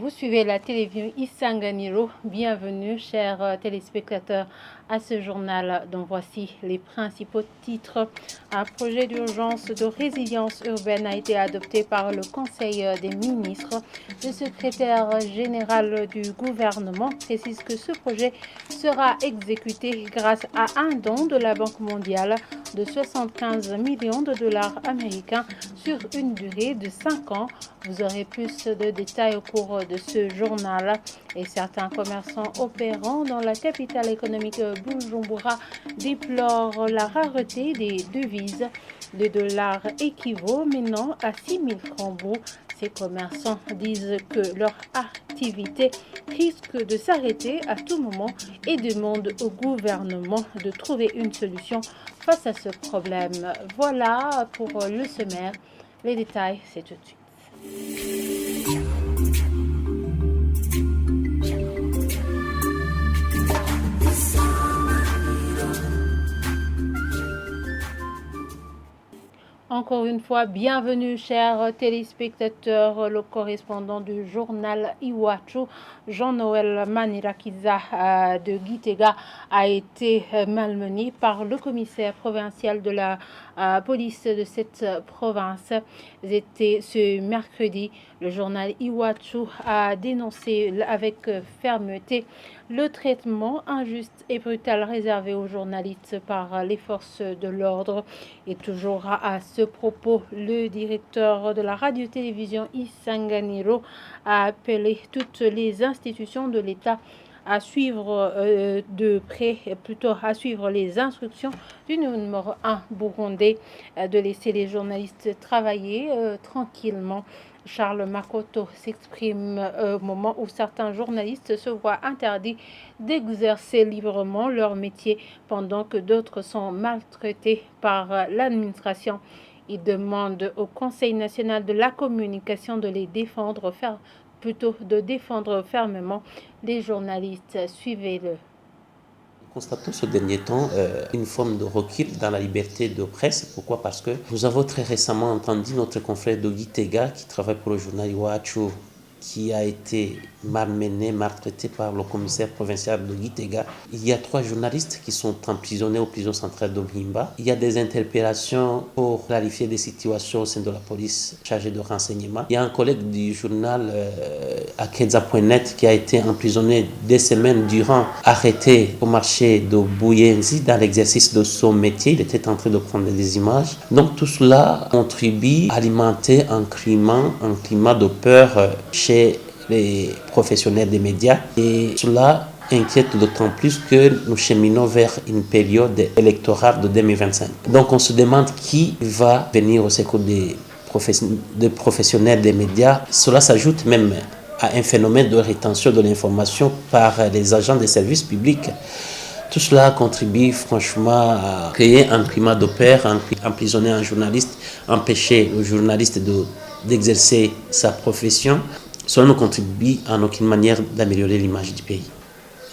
Vous suivez la télévision Isanganiro. Bienvenue, chers téléspectateurs, à ce journal dont voici les principaux titres. Un projet d'urgence de résilience urbaine a été adopté par le Conseil des ministres. Le secrétaire général du gouvernement précise que ce projet sera exécuté grâce à un don de la Banque mondiale de 75 millions de dollars américains sur une durée de 5 ans. Vous aurez plus de détails au cours de ce journal. Et certains commerçants opérant dans la capitale économique Bujumbura déplorent la rareté des devises. Le dollar équivaut maintenant à 6 000 francs brouts. Ces commerçants disent que leur activité risque de s'arrêter à tout moment et demandent au gouvernement de trouver une solution face à ce problème. Voilà pour le sommaire. Les détails, c'est tout de suite. Encore une fois, bienvenue chers téléspectateurs. Le correspondant du journal Iwachu, Jean-Noël Manirakiza de Gitega, a été malmené par le commissaire provincial de la police de cette province. C'était ce mercredi. Le journal Iwachu a dénoncé avec fermeté le traitement injuste et brutal réservé aux journalistes par les forces de l'ordre. Et toujours à ce propos, le directeur de la radio-télévision Isanganiro a appelé toutes les institutions de l'État à suivre de près, plutôt à suivre les instructions du numéro 1 burundais, de laisser les journalistes travailler tranquillement. Charles Makoto s'exprime au moment où certains journalistes se voient interdits d'exercer librement leur métier pendant que d'autres sont maltraités par l'administration. Il demande au Conseil national de la communication de les défendre, de défendre fermement les journalistes. Suivez-le. Constatons ce dernier temps une forme de recul dans la liberté de presse. Pourquoi? Parce que nous avons très récemment entendu notre confrère de Gitega, qui travaille pour le journal Iwachu, qui a été malmené, maltraité par le commissaire provincial de Gitega. Il y a 3 journalistes qui sont emprisonnés aux prisons centrales de Mhimba. Il y a des interpellations pour clarifier des situations au sein de la police chargée de renseignement. Il y a un collègue du journal Akenza.net qui a été emprisonné des semaines durant, arrêté au marché de Buyenzi dans l'exercice de son métier. Il était en train de prendre des images. Donc tout cela contribue à alimenter un climat de peur chez les professionnels des médias, et cela inquiète d'autant plus que nous cheminons vers une période électorale de 2025. Donc on se demande qui va venir au secours des professionnels des médias. Cela s'ajoute même à un phénomène de rétention de l'information par les agents des services publics. Tout cela contribue franchement à créer un climat de peur, emprisonner un journaliste, empêcher le journaliste d'exercer sa profession. Cela ne contribue en aucune manière d'améliorer l'image du pays.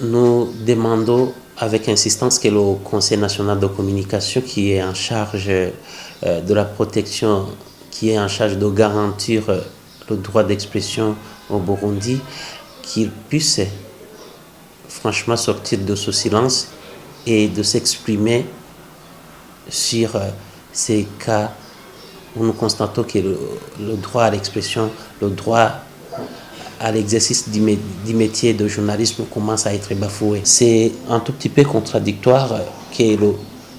Nous demandons avec insistance que le Conseil national de communication, qui est en charge de la protection, qui est en charge de garantir le droit d'expression au Burundi, qu'il puisse franchement sortir de ce silence et de s'exprimer sur ces cas où nous constatons que le droit à l'expression, le droit à l'exercice du métier de journalisme commence à être bafoué. C'est un tout petit peu contradictoire que le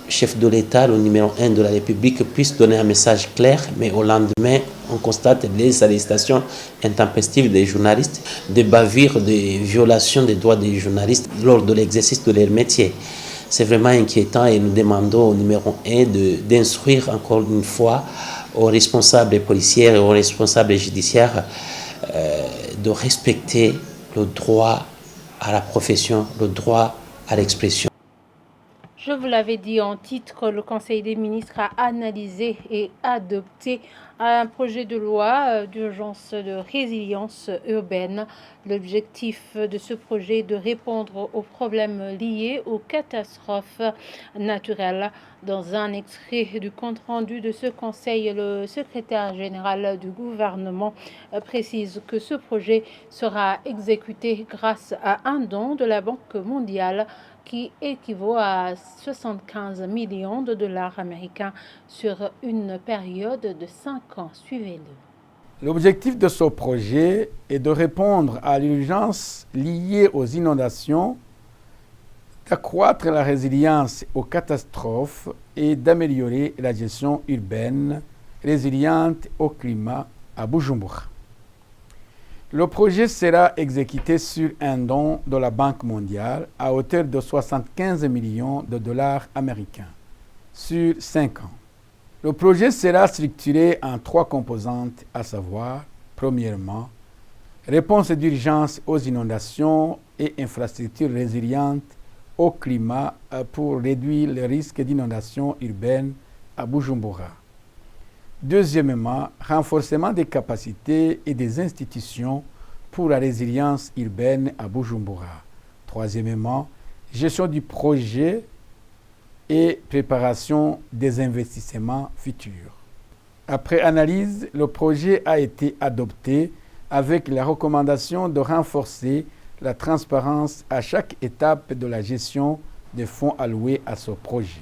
chef de l'État, le numéro 1 de la République, puisse donner un message clair, mais au lendemain, on constate des arrestations intempestives des journalistes, des bavures, des violations des droits des journalistes lors de l'exercice de leur métier. C'est vraiment inquiétant et nous demandons au numéro 1 d'instruire encore une fois aux responsables policiers et aux responsables judiciaires de respecter le droit à la profession, le droit à l'expression. Je vous l'avais dit en titre, le Conseil des ministres a analysé et adopté un projet de loi d'urgence de résilience urbaine. L'objectif de ce projet est de répondre aux problèmes liés aux catastrophes naturelles. Dans un extrait du compte-rendu de ce conseil, le secrétaire général du gouvernement précise que ce projet sera exécuté grâce à un don de la Banque mondiale qui équivaut à 75 millions de dollars américains sur une période de 5 ans. Suivez-le. L'objectif de ce projet est de répondre à l'urgence liée aux inondations, d'accroître la résilience aux catastrophes et d'améliorer la gestion urbaine résiliente au climat à Bujumbura. Le projet sera exécuté sur un don de la Banque mondiale à hauteur de 75 millions de dollars américains sur 5 ans. Le projet sera structuré en 3 composantes, à savoir, premièrement, réponse d'urgence aux inondations et infrastructures résilientes au climat pour réduire le risque d'inondation urbaine à Bujumbura. Deuxièmement, renforcement des capacités et des institutions pour la résilience urbaine à Bujumbura. Troisièmement, gestion du projet et préparation des investissements futurs. Après analyse, le projet a été adopté avec la recommandation de renforcer la transparence à chaque étape de la gestion des fonds alloués à ce projet.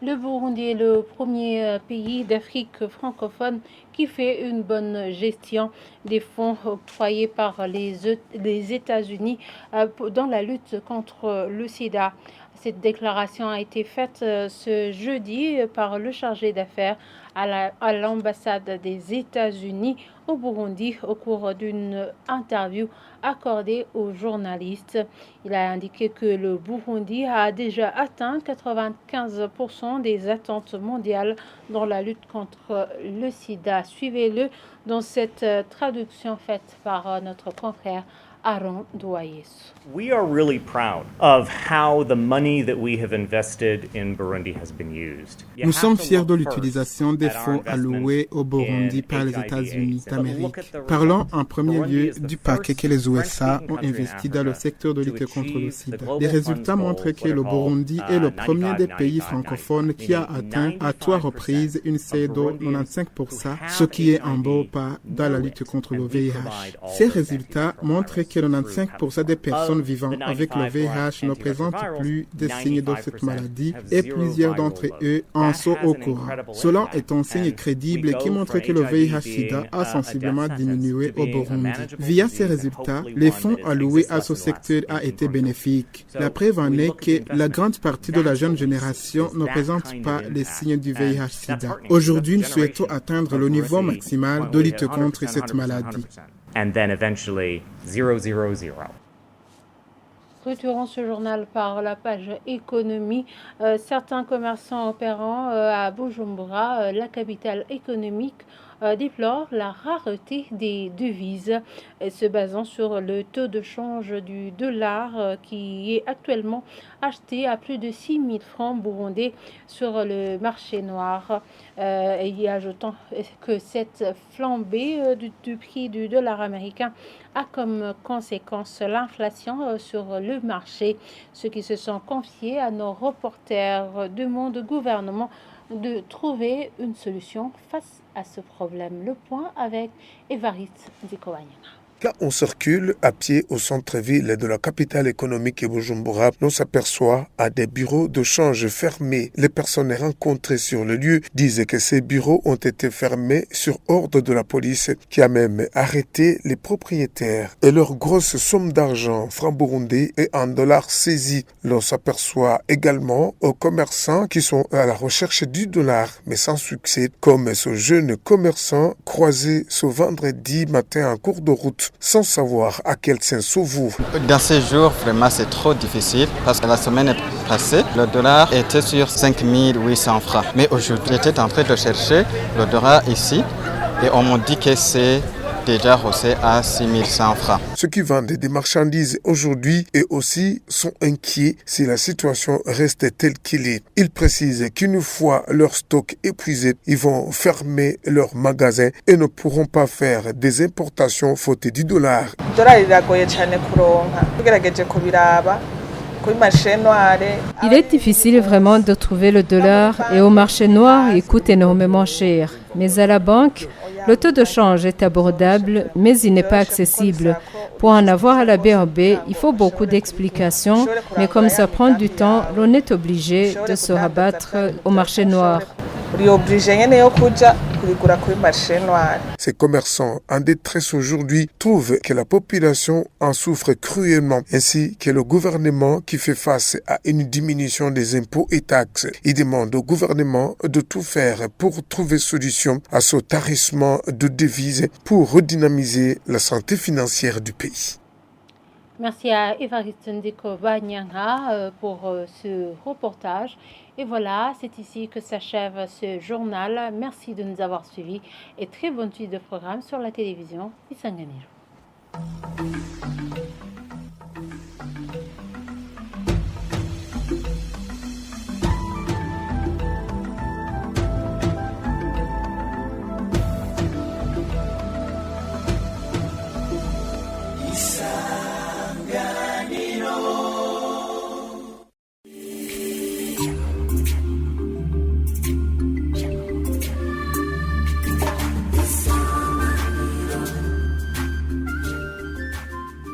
Le Burundi est le premier pays d'Afrique francophone qui fait une bonne gestion des fonds octroyés par les États-Unis dans la lutte contre le sida. Cette déclaration a été faite ce jeudi par le chargé d'affaires à l'ambassade des États-Unis au Burundi au cours d'une interview accordée aux journalistes. Il a indiqué que le Burundi a déjà atteint 95% des attentes mondiales dans la lutte contre le sida. Suivez-le dans cette traduction faite par notre confrère Aaron Douayesu. We are really proud of how the money that we have invested in Burundi has been used. Nous sommes fiers de l'utilisation des fonds alloués au Burundi par les États-Unis d'Amérique. Parlons en premier lieu du paquet que les USA ont investi dans le secteur de lutte contre le sida. Les résultats montrent que le Burundi est le premier des pays francophones qui a atteint à 3 reprises une CE de 95%, ce qui est un beau pas dans la lutte contre le VIH. Ces résultats montrent que 95% des personnes vivant avec le VIH ne présentent plus de signes de cette maladie et plusieurs d'entre eux en sont au courant. Cela est un signe crédible qui montre que le VIH-Sida a sensiblement diminué au Burundi. Via ces résultats, les fonds alloués à ce secteur ont été bénéfiques. La preuve en est que la grande partie de la jeune génération ne présente pas les signes du VIH-Sida. Aujourd'hui, nous souhaitons atteindre le niveau maximal de lutte contre cette maladie. And then eventually 000. Clôturons ce journal par la page économie. Certains commerçants opérant à Bujumbura, la capitale économique, déplorent la rareté des devises, se basant sur le taux de change du dollar qui est actuellement acheté à plus de 6 000 francs burundais sur le marché noir. Et ajoutant que cette flambée du prix du dollar américain a comme conséquence l'inflation sur le marché. Ceux qui se sont confiés à nos reporters demandent au gouvernement de trouver une solution face à ce problème. Le point avec Évariste Zikowanyana. Là, on circule à pied au centre-ville de la capitale économique Bujumbura. On s'aperçoit à des bureaux de change fermés. Les personnes rencontrées sur le lieu disent que ces bureaux ont été fermés sur ordre de la police qui a même arrêté les propriétaires. Et leur grosse somme d'argent, francs burundais et en dollars saisis. L'on s'aperçoit également aux commerçants qui sont à la recherche du dollar, mais sans succès, comme ce jeune commerçant croisé ce vendredi matin en cours de route, sans savoir à quel sens s'ouvre. Dans ces jours, vraiment, c'est trop difficile parce que la semaine passée, le dollar était sur 5 800 francs. Mais aujourd'hui, j'étais en train de chercher le dollar ici et on m'a dit que c'est déjà rehaussé à 6100 francs. Ceux qui vendent des marchandises aujourd'hui et aussi sont inquiets si la situation reste telle qu'elle est. Ils précisent qu'une fois leur stock épuisé, ils vont fermer leurs magasins et ne pourront pas faire des importations faute du dollar. Il est difficile vraiment de trouver le dollar et au marché noir, il coûte énormément cher. Mais à la banque, le taux de change est abordable, mais il n'est pas accessible. Pour en avoir à la BNB, il faut beaucoup d'explications, mais comme ça prend du temps, l'on est obligé de se rabattre au marché noir. Ces commerçants en détresse aujourd'hui trouvent que la population en souffre cruellement, ainsi que le gouvernement qui fait face à une diminution des impôts et taxes. Ils demandent au gouvernement de tout faire pour trouver solution à ce tarissement de devises pour redynamiser la santé financière du pays. Merci à Évariste Ndeko-Banyanga pour ce reportage. Et voilà, c'est ici que s'achève ce journal. Merci de nous avoir suivis et très bonne suite de programme sur la télévision Isanganiro.